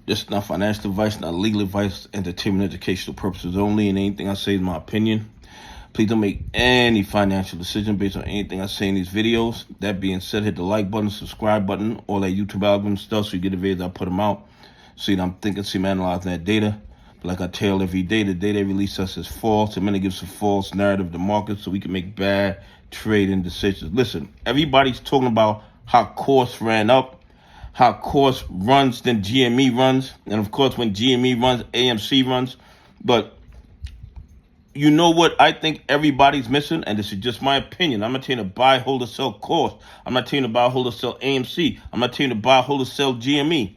This is not financial advice, not legal advice, entertainment, educational purposes only, and anything I say is my opinion. Please don't make any financial decision based on anything I say in these videos. That being said, hit the like button, subscribe button, all that YouTube algorithm stuff so you get the videos I put them out. See what I'm thinking, see I'm analyzing that data. But like I tell every day, the data they release us is false. The minute gives a false narrative of the market so we can make bad trading decisions. Listen, everybody's talking about how KOSS ran up, how KOSS runs, then GME runs. And of course, when GME runs, AMC runs. But you know what I think everybody's missing? And this is just my opinion. I'm not telling you to buy, hold, or sell KOSS. I'm not telling you to buy, hold, or sell AMC. I'm not telling you to buy, hold, or sell GME.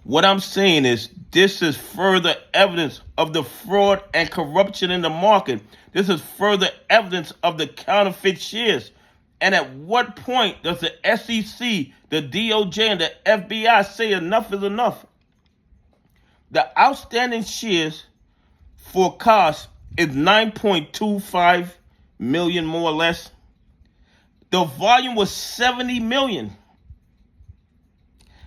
What I'm saying is this is further evidence of the fraud and corruption in the market. This is further evidence of the counterfeit shares. And at what point does the SEC, the DOJ, and the FBI say enough is enough? The outstanding shares for KOSS is 9.25 million, more or less. The volume was 70 million.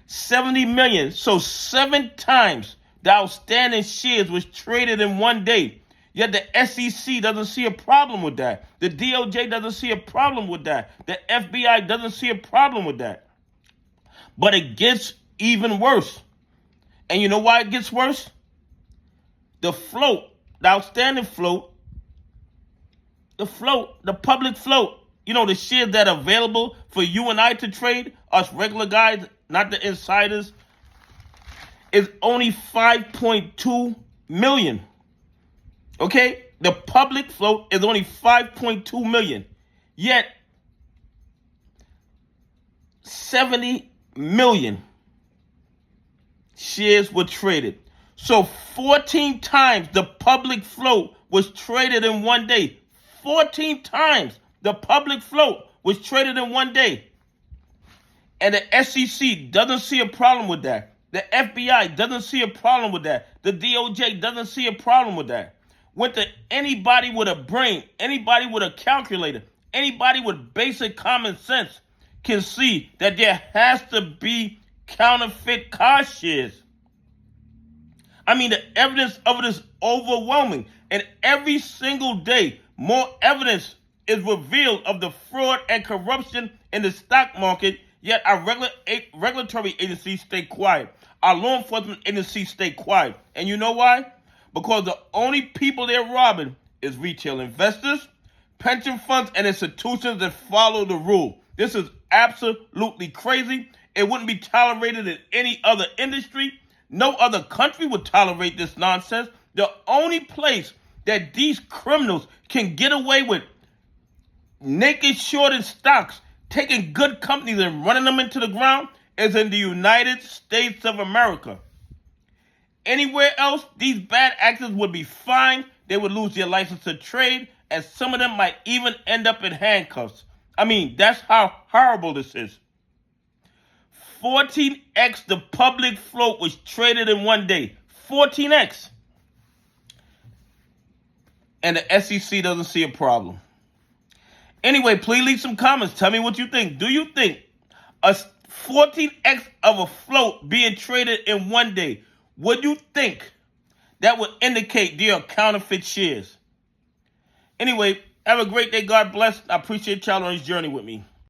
70 million. So 7 times the outstanding shares was traded in one day. Yet the SEC doesn't see a problem with that. The DOJ doesn't see a problem with that. The FBI doesn't see a problem with that. But it gets even worse. And you know why it gets worse? The float, the outstanding float, the public float, you know, the shares that are available for you and I to trade, us regular guys, not the insiders, is only 5.2 million. Okay? The public float is only 5.2 million. Yet, 70 million shares were traded. So 14 times the public float was traded in one day. 14 times the public float was traded in one day. And the SEC doesn't see a problem with that. The FBI doesn't see a problem with that. The DOJ doesn't see a problem with that. When anybody with a brain, anybody with a calculator, anybody with basic common sense can see that there has to be counterfeit KOSS shares. I mean, the evidence of it is overwhelming. And every single day, more evidence is revealed of the fraud and corruption in the stock market, yet our regulatory agencies stay quiet. Our law enforcement agencies stay quiet. And you know why? Because the only people they're robbing is retail investors, pension funds, and institutions that follow the rule. This is absolutely crazy. It wouldn't be tolerated in any other industry. No other country would tolerate this nonsense. The only place that these criminals can get away with naked shorted stocks, taking good companies and running them into the ground is in the United States of America. Anywhere else, these bad actors would be fined, they would lose their license to trade, and some of them might even end up in handcuffs. I mean, that's how horrible this is. 14x the public float was traded in one day. 14x. And the SEC doesn't see a problem. Anyway, please leave some comments. Tell me what you think. Do you think a 14x of a float being traded in one day, would you think that would indicate there are counterfeit shares? Anyway, have a great day. God bless. I appreciate y'all on this journey with me.